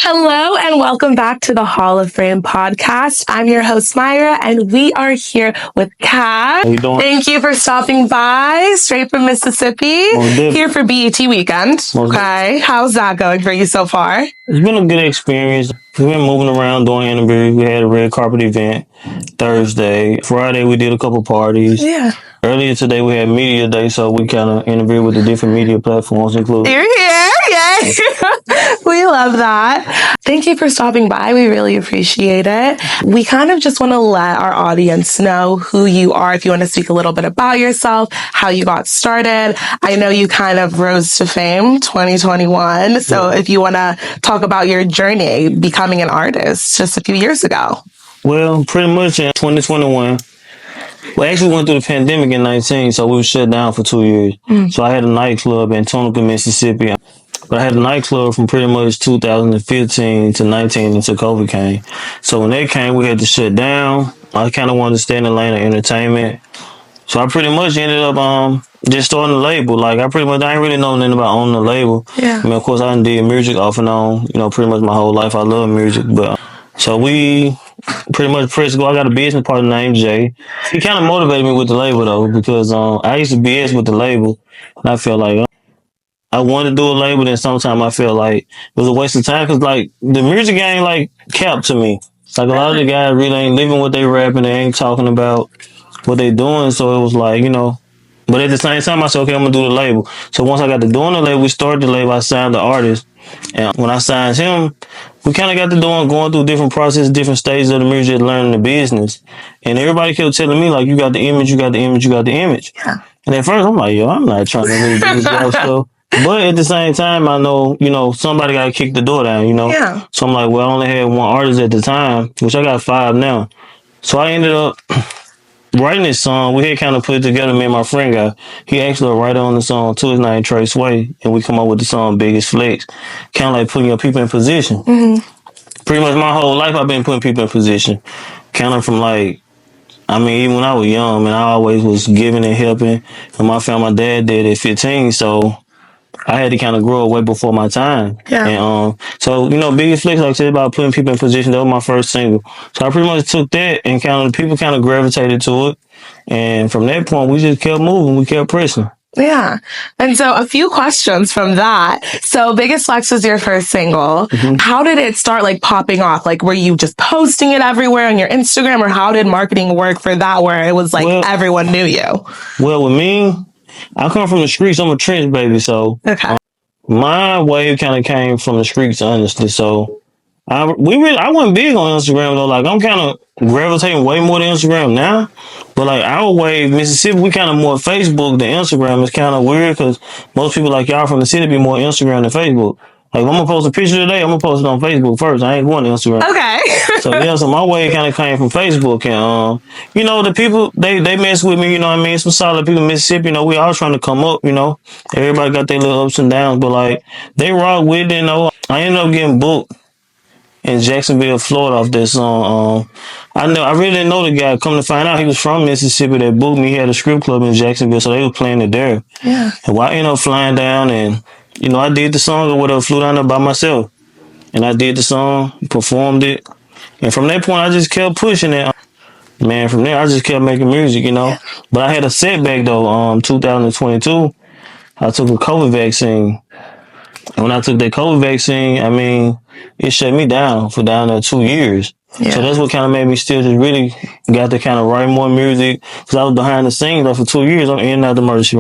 Hello and welcome back to the Hall of Fame podcast. I'm your host, Myra, and we are here with Kash. How you doing? Thank you for stopping by, straight from Mississippi, here for BET weekend. Okay, how's that going for you so far? It's been a good experience. We've been moving around doing interviews. We had a red carpet event Thursday. Friday, we did a couple parties. Yeah. Earlier today, we had media day, so we kind of interviewed with the different media platforms, including. You're here, yay! We love that. Thank you for stopping by. We really appreciate it. We kind of just want to let our audience know who you are. If you want to speak a little bit about yourself, how you got started. I know you kind of rose to fame 2021. So if you want to talk about your journey becoming an artist just a few years ago. Well, pretty much in 2021. We actually went through the pandemic in 19, so we were shut down for 2 years. So I had a nightclub in Tunica, Mississippi. But I had a nightclub from pretty much 2015 to 19 until COVID came. So when that came, we had to shut down. I kind of wanted to stay in the lane of entertainment. So I pretty much ended up just starting a label. Like I ain't really know nothing about owning a label. Yeah. I mean, of course, I did music off and on, pretty much my whole life. I love music. But so we pretty much pressed go. I got a business partner named Jay. He kind of motivated me with the label though, because I used to BS with the label, and I felt like I wanted to do a label. Then sometimes I felt like it was a waste of time because like the music ain't like kept to me. It's like a lot of the guys really ain't living what they rapping. They ain't talking about what they doing. So it was like But at the same time, I said, okay, I'm gonna do the label. So once I got to doing the label, we started the label. I signed the artist, and when I signed him, we kind of got to going through different processes, different stages of the music, learning the business. And everybody kept telling me like, you got the image, you got the image, you got the image. Yeah. And at first, I'm like, yo, I'm not trying to really do this job stuff. But at the same time, I know, somebody got to kick the door down, Yeah. So I'm like, well, I only had one artist at the time, which I got 5 now. So I ended up writing this song. We had kind of put it together, me and my friend guy. He actually a writer on the song too. His name Trey Sway, and we come up with the song Biggest Flex. Kind of like putting your people in position. Pretty much my whole life, I've been putting people in position. Kind of from even when I was young, man, I always was giving and helping. And my dad did at 15, so I had to kind of grow away before my time. Yeah. And so Biggest Flex, like I said, about putting people in position. That was my first single. So I pretty much took that and people kind of gravitated to it. And from that point, we just kept moving. We kept pressing. Yeah. And so a few questions from that. So Biggest Flex was your first single. How did it start popping off? Were you just posting it everywhere on your Instagram, or how did marketing work for that where it was everyone knew you? Well, with me, I come from the streets. I'm a trench baby. So my wave kind of came from the streets, honestly. So I wasn't big on Instagram though. I'm kind of gravitating way more to Instagram now. But our wave, Mississippi, we kind of more Facebook than Instagram. It's kind of weird because most people like y'all from the city be more Instagram than Facebook. If I'm gonna post a picture today, I'm gonna post it on Facebook first. I ain't going to Instagram. Okay. So my wave kind of came from Facebook, and the people they mess with me. Some solid people in Mississippi. We all trying to come up. Everybody got their little ups and downs, but they rock with it. I ended up getting booked in Jacksonville, Florida, off that song. I really didn't know the guy. Come to find out, he was from Mississippi. That booked me. He had a strip club in Jacksonville, so they were playing it there. Yeah. And I ended up flying down, and I did the song or whatever. Flew down there by myself, and I did the song, performed it, and from that point, I just kept pushing it. Man, from there, I just kept making music, But I had a setback though. 2022, I took a COVID vaccine. And when I took that COVID vaccine, it shut me down for down there 2 years. Yeah. So that's what kind of made me still just really got to kind of write more music. Because I was behind the scenes for 2 years. I'm in and out the emergency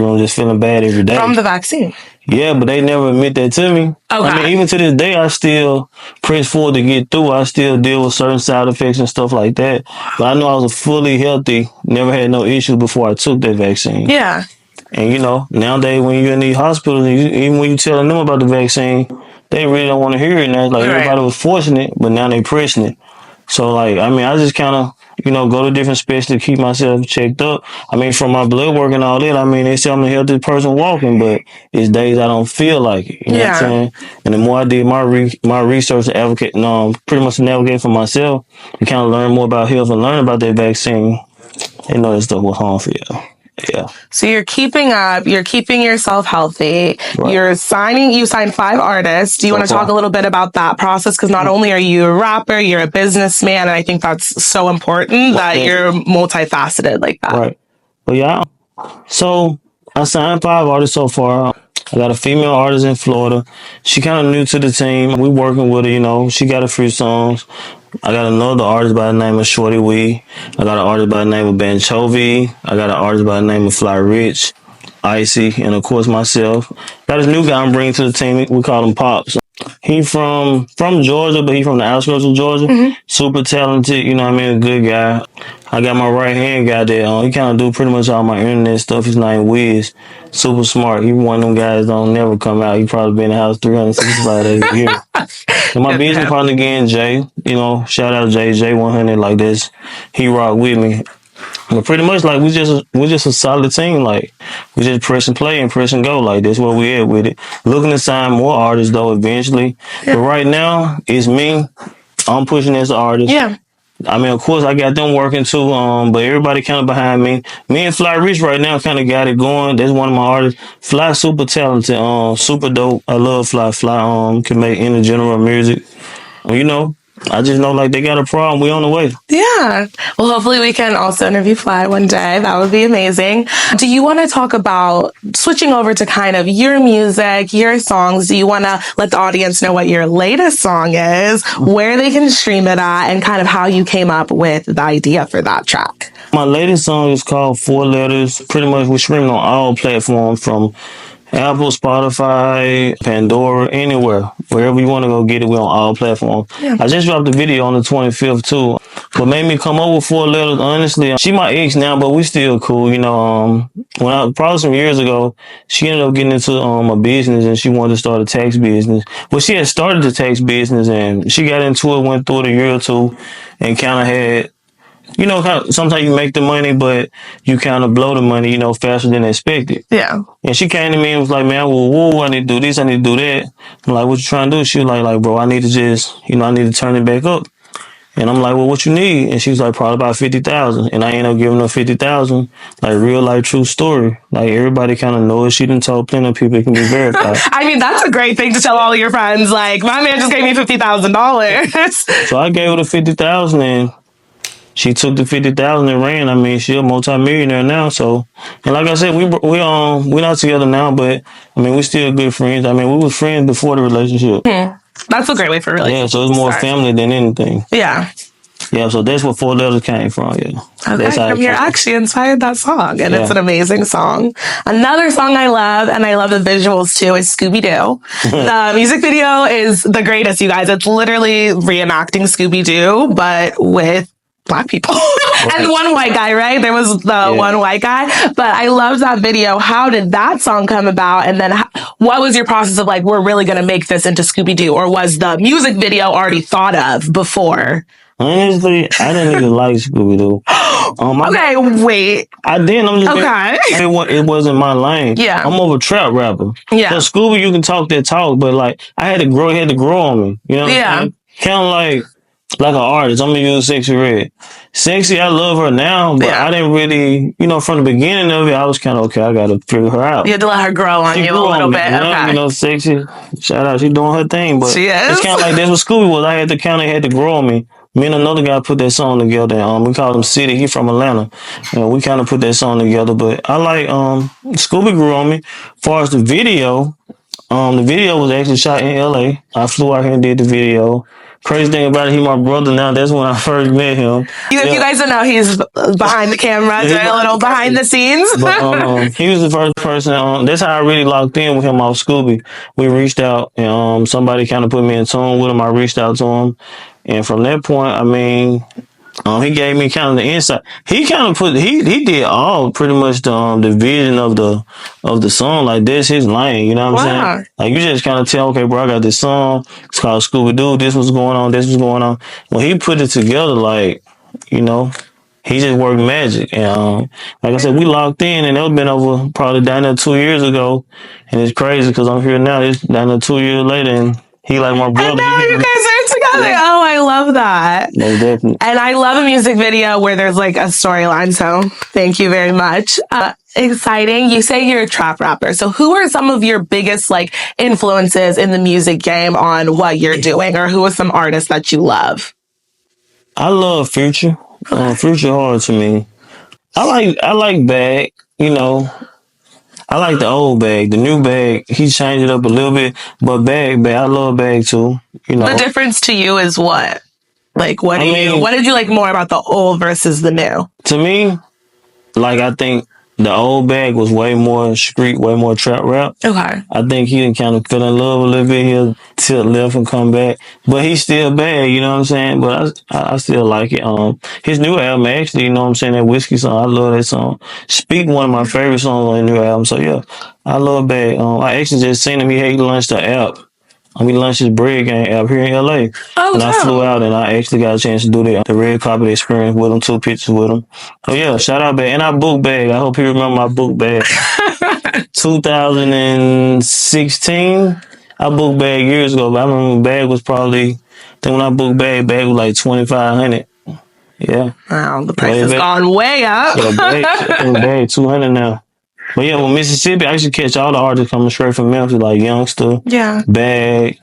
room, just feeling bad every day. From the vaccine? Yeah, but they never admit that to me. Okay. Even to this day, I still press forward to get through. I still deal with certain side effects and stuff like that. But I know I was fully healthy, never had no issues before I took that vaccine. Yeah. And nowadays when you're in these hospitals, even when you telling them about the vaccine, they really don't want to hear it now. Everybody was forcing it, but now they pressing it. So I just kind of, go to different specialists to keep myself checked up. From my blood work and all that, they say I'm the healthiest person walking, but it's days I don't feel like it. You know what I'm saying? And the more I did my research to advocate, pretty much to navigate for myself, and kind of learn more about health and learn about that vaccine, they know that stuff was harmful for you. Yeah. So you're keeping up, you're keeping yourself healthy. Right. You signed 5 artists. Do you So want to talk far. a little bit about that process? Because not only are you a rapper, you're a businessman, and I think that's so important that you're multifaceted like that. Right. But yeah, so I signed 5 artists so far. I got a female artist in Florida. She kind of new to the team. We working with her, you know. She got a few songs. I got another artist by the name of Shorty Wee. I got an artist by the name of Banchovy. I got an artist by the name of Fly Rich, Icy, and of course myself. Got this new guy I'm bringing to the team. We call him Pops. He from Georgia, but he from the outskirts of Georgia. Super talented, you know what I mean? A good guy. I got my right hand guy that he kind of do pretty much all my internet stuff. His name Wiz. Super smart. He one of them guys don't never come out. He probably been in the house 365 days a year. And my business partner again, Jay. You know, shout out Jay 100 like this. He rock with me. But pretty much like we just a solid team. Like we just press and play and press and go. Like that's where we at with it. Looking to sign more artists though eventually. But right now it's me. I'm pushing as an artist. Yeah. I mean, of course, I got them working too. But everybody kind of behind me. Me and Fly Rich right now kind of got it going. That's one of my artists. Fly super talented. Super dope. I love Fly. Fly can make any genre of music. You know, I just know like they got a problem. We on the way. Yeah. Well, hopefully we can also interview Fly one day. That would be amazing. Do you want to talk about switching over to kind of your music, your songs? Do you want to let the audience know what your latest song is, where they can stream it at, and kind of how you came up with the idea for that track? My latest song is called 4 Letters. Pretty much we streaming on all platforms from Apple, Spotify, Pandora, anywhere. Wherever you want to go get it, we're on all platforms. Yeah. I just dropped the video on the 25th too. What made me come up with 4 Letters, honestly, she my ex now, but we still cool. You know, probably some years ago, she ended up getting into a business and she wanted to start a tax business. Well, she had started the tax business and she got into it, went through it a year or two and kind of had, you know, sometimes you make the money, but you kind of blow the money, you know, faster than expected. Yeah. And she came to me and was like, man, whoa, I need to do this, I need to do that. I'm like, what you trying to do? She was like, bro, I need to just, you know, I need to turn it back up. And I'm like, well, what you need? And she was like, probably about 50,000. And I ended up giving her 50,000, like real life true story. Like everybody kind of knows. She done told plenty of people it can be verified. I mean, that's a great thing to tell all your friends. Like, my man just gave me $50,000. So I gave her the 50,000 and she took the 50,000 and ran. I mean, she a multi-millionaire now. So, and like I said, we not together now, but I mean, we still good friends. I mean, we was friends before the relationship. That's a great way for a relationship. Yeah, so it's more family than anything. Yeah. Yeah, so that's where 4 Letters came from. Yeah. Okay, you're actually inspired that song, and it's an amazing song. Another song I love, and I love the visuals too, is Scooby Doo. The music video is the greatest, you guys. It's literally reenacting Scooby Doo, but with Black people and one white guy, right? There was the one white guy, but I loved that video. How did that song come about? And then what was your process of like, we're really going to make this into Scooby Doo, or was the music video already thought of before? Honestly, I didn't even like Scooby Doo. Okay, wait. I didn't. I'm just it wasn't my lane. Yeah, I'm more of a trap rapper. Yeah, so Scooby, you can talk that talk, but like I had to grow. It had to grow on me. You know? Yeah. Kind of like an artist. I'm gonna use Sexy Red. Sexy, I love her now, but I didn't really, you know, from the beginning of it, I was kind of okay. I gotta figure her out. You had to let her grow on you a little bit. You know, Sexy. Shout out, she doing her thing, but she is. It's kind of like that's what Scooby was. I had to grow on me. Me and another guy put that song together. We called him City. He from Atlanta. We kind of put that song together. But I like Scooby grew on me. As far as the video was actually shot in LA. I flew out here and did the video. Crazy thing about it, he my brother now. That's when I first met him. If you guys don't know, he's behind the camera, doing a little behind the scenes. But, he was the first person. That's how I really locked in with him off Scooby. We reached out and somebody kind of put me in tune with him. I reached out to him. And from that point, I mean, he gave me kind of the insight. He kind of he did all pretty much the vision of the song. Like that's his lane, you know what I'm saying? Like you just kind of tell, okay, bro, I got this song. It's called Scooby Doo. This was going on. This was going on. When he put it together, like, you know, he just worked magic. And like I said, we locked in, and that was been over probably down there 2 years ago. And it's crazy because I'm here now. It's down there 2 years later, and he like my brother. And now you guys are together. Yeah. Oh, I love that. No, definitely. And I love a music video where there's like a storyline. So thank you very much. Exciting. You say you're a trap rapper. So who are some of your biggest like influences in the music game on what you're doing, or who are some artists that you love? I love Future. Future hard to me. I like Bag. You know, I like the old Bag. The new Bag, he changed it up a little bit. But Bag, I love Bag too. You The know, difference to you is what? Like, I mean, what did you like more about the old versus the new? to me, like I think the old Bag was way more street, way more trap rap. Okay. I think he didn't kind of fell in love a little bit. He'll tilt left and come back, but he's still bad. You know what I'm saying? But I still like it. His new album actually, you know what I'm saying? That whiskey song, I love that song. Speak, one of my favorite songs on the new album. So yeah, I love Bad. I actually just seen him. He launched the app. We launched his bread game app here in LA. Oh, And I wow. flew out and I actually got a chance to do the red carpet experience with him, took pictures with him. Oh yeah, shout out Bag. And I booked Bag. I hope you remember my book Bag. 2016, I booked Bag years ago, but I remember Bag was probably, I think when I booked Bag was like 2,500. Yeah. Wow, the price Way has back. gone way up. Yeah, I think Bag 200 now. But yeah, with Mississippi, I used to catch all the artists coming straight from Memphis, like Youngster, Yeah. Bag.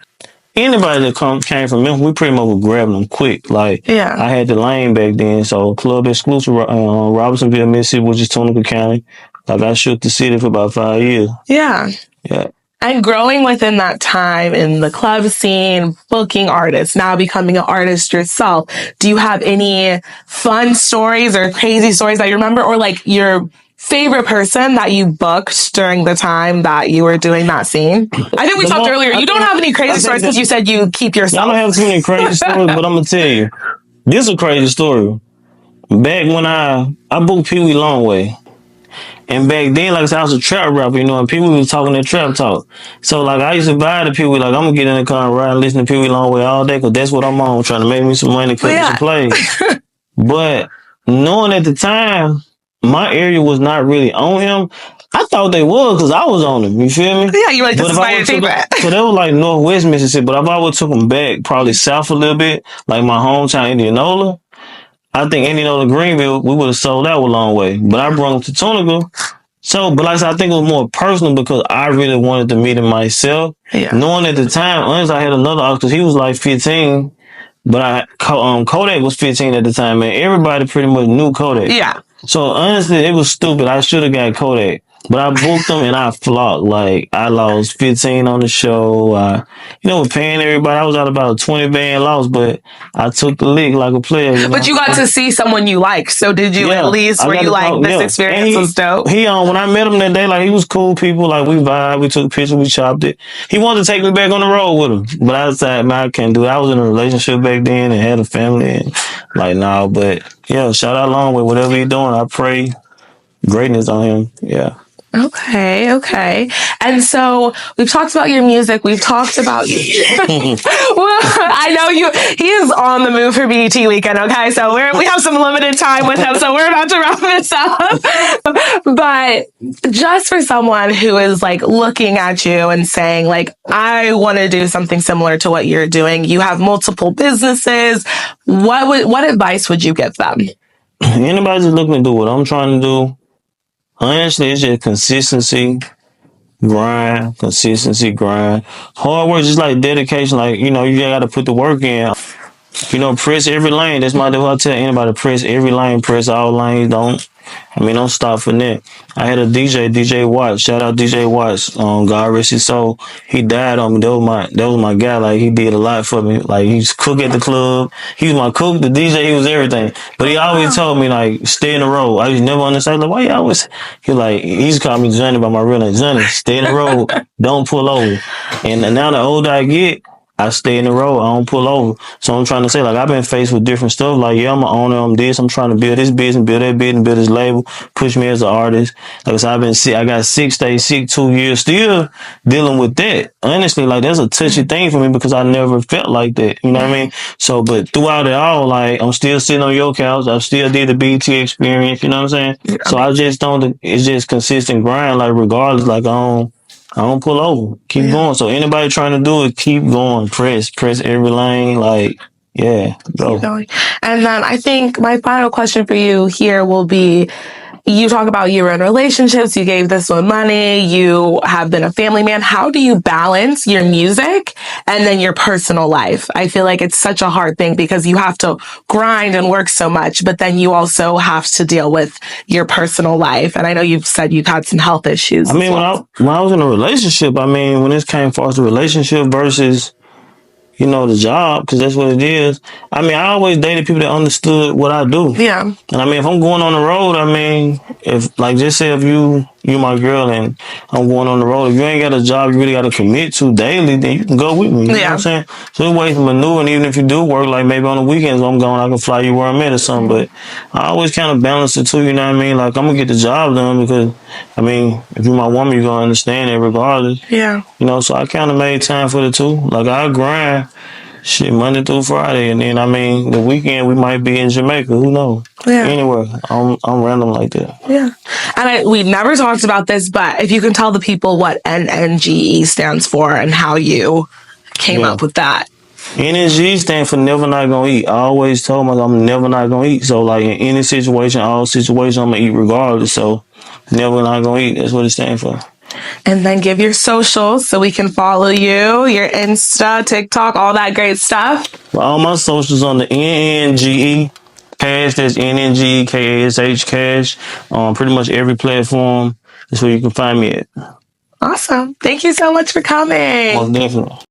Anybody that came from Memphis, we pretty much would grab them quick. Like, Yeah. I had the lane back then, so club exclusive, Robinsonville, Mississippi, which is Tunica County. Like, I shook the city for about 5 years. Yeah. Yeah. And growing within that time in the club scene, booking artists, now becoming an artist yourself, do you have any fun stories or crazy stories that you remember, or like your favorite person that you booked during the time that you were doing that scene? I think we talked earlier. You don't have any crazy stories because you said you keep yourself. I don't have too many crazy stories, but I'm gonna tell you, this is a crazy story. Back when I booked Pee Wee Longway, and back then, like I said, I was a trap rapper, you know, and Pee Wee was talking that trap talk. So like I used to buy the Pee Wee, like I'm gonna get in the car and ride and listen to Pee Wee Longway all day, cause that's what I'm on, trying to make me some money, cut me some plays. But knowing at the time, my area was not really on him. I thought they was because I was on him. You feel me? Yeah, you were like, this is my favorite. So that was like Northwest Mississippi, but if I would took them back, probably south a little bit, like my hometown Indianola, I think Indianola Greenville, we would have sold out a long way. But I brought them to Tunica. So, but like I said, I think it was more personal because I really wanted to meet him myself. Yeah. Knowing at the time, honestly, I had another artist because he was like 15. But Kodak was 15 at the time, man. Everybody pretty much knew Kodak. Yeah. So honestly, it was stupid. I should have got Kodak. But I booked them and I flopped. Like, I lost 15 on the show. With paying everybody, I was at about a 20 band loss, but I took the lick like a player. You know? But you got to see someone you like. So did you at least, were you like, this experience was dope? When I met him that day, like, he was cool people. Like, we vibed, we took pictures, we chopped it. He wanted to take me back on the road with him. But I was like, man, I can't do it. I was in a relationship back then and had a family. And like, nah, but yeah, shout out Longway. Whatever you're doing, I pray greatness on him. Yeah. Okay. And so we've talked about your music. We've talked about you. Well, I know he is on the move for BET weekend. Okay. So we have some limited time with him. So we're about to wrap this up. But just for someone who is like looking at you and saying like, I want to do something similar to what you're doing. You have multiple businesses. What advice would you give them? Anybody just looking to do what I'm trying to do, honestly, it's just consistency, grind. Hard work, just like dedication. Like, you got to put the work in. Press every lane. That's my deal. I tell anybody, press every lane, press all lanes. Don't stop for that. I had a DJ Watts. Shout out DJ Watts. God rest his soul. He died on me. That was my guy. Like, he did a lot for me. Like, he's cook at the club. He was my cook, the DJ, he was everything. But he always told me, like, stay in the road. I used to never understand, like, why you always, he used to call me Johnny by my real name. Johnny, stay in the road. Don't pull over. And now the older I get, I stay in the road. I don't pull over. So I'm trying to say, like, I've been faced with different stuff. Like, yeah, I'm an owner. I'm this. I'm trying to build this business, build that business, build this label, push me as an artist. Like I said, I've been sick. I got 6 days sick, 2 years, still dealing with that. Honestly, like, that's a touchy thing for me because I never felt like that. You know what I mean? So, but throughout it all, like, I'm still sitting on your couch. I still did the BT experience. You know what I'm saying? So I just don't, it's just consistent grind. Like, regardless, like, I don't pull over. Keep going. So anybody trying to do it, keep going. Press every lane. Like, yeah, go. Keep going. And then I think my final question for you here will be, You talk about you were in relationships, you gave this one money, you have been a family man. How do you balance your music and then your personal life? I feel like it's such a hard thing because you have to grind and work so much, but then you also have to deal with your personal life. And I know you've said you've had some health issues. I mean, when I was in a relationship, I mean, when this came far as the relationship versus, you know, the job, because that's what it is. I mean, I always dated people that understood what I do. Yeah. And I mean, if I'm going on the road, I mean, if, like, just say if you my girl and I'm going on the road, if you ain't got a job you really got to commit to daily, then you can go with me. You know what I'm saying? So it's ways to maneuver, and even if you do work, like maybe on the weekends when I'm going, I can fly you where I'm at or something. But I always kind of balance it too, you know what I mean? Like, I'm going to get the job done because, I mean, if you're my woman, you're going to understand it regardless. Yeah. You know, so I kind of made time for the two. Like, I grind shit Monday through Friday, and then, I mean, the weekend we might be in Jamaica. Who knows? Yeah. Anywhere. I'm random like that. Yeah. And we never talked about this, but if you can tell the people what NNGE stands for and how you came up with that. NNGE stand for never not gonna eat. I always told myself I'm never not gonna eat. So like in any situation, all situations, I'm gonna eat regardless. So never not gonna eat. That's what it stands for. And then give your socials so we can follow you, your Insta, TikTok, all that great stuff. Well, all my socials on the NNGE Kash. That's NNGE Kash Kash. Pretty much every platform. That's where you can find me at. Awesome. Thank you so much for coming. Most definitely.